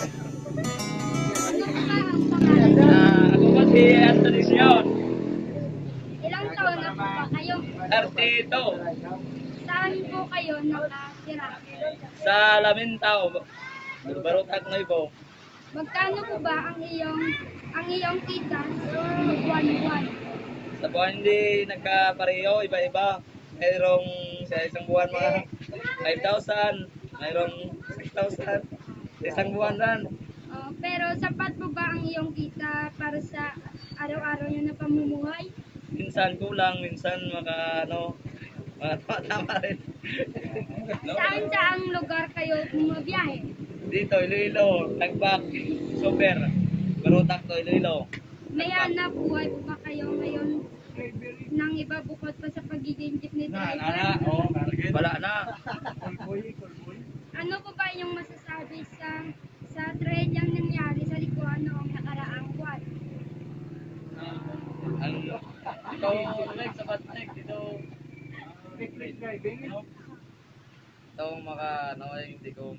Ano po ba ang pangalan niyo? Ako po si Anthony Sion, Ilang taon na po ba kayo? 32, Saan po kayo nakatira? sa Lamintao, Barutag Nuevo. Magkano po ba ang iyong kita sa buwan-buwan? Sa buwan hindi nagkapareho, iba-iba. Mayroong sa isang buwan mga 5,000, mayroong 6,000, sa isang buwan ran. Pero sapat po ba ang iyong kita para sa araw-araw niyo na pamumuhay? Minsan kulang, minsan mga tama rin. Saan lugar kayo bumabiyahe? Dito, Iloilo, Tagbak, Sober, Barutag to Iloilo. May hanap buhay po ba kayo ngayon nang iba bukod pa sa pagiging jeepney driver? Wala na. Ano po ba yung masasabi sa trahedyang nangyari sa likuan noong nakaraang buwan? Ito, like, sa Batnek, dito. Ito, hindi ko,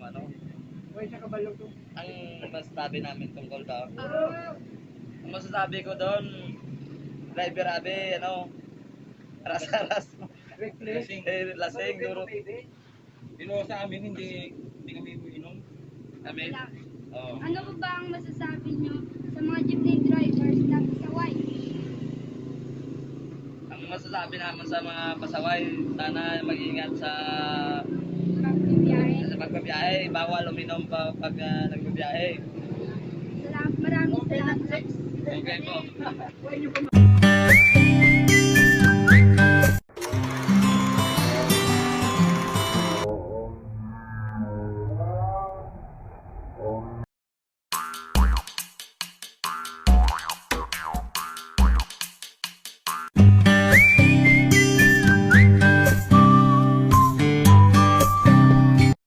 ang masasabi namin tungkol daw. Ang masasabi ko doon, driver abe, aras-aras. Lasing, duro. Sa amin, hindi kami umiinom. Amin. Oh. Ano po ba ang masasabi nyo sa mga jeepney drivers na pasaway? Ang masasabi naman sa mga pasaway, sana mag-ingat sa Pagbibiyahe? pagbabiyahe. Bawal uminom pag nagbabiyahe. Maraming salamat. Okay po.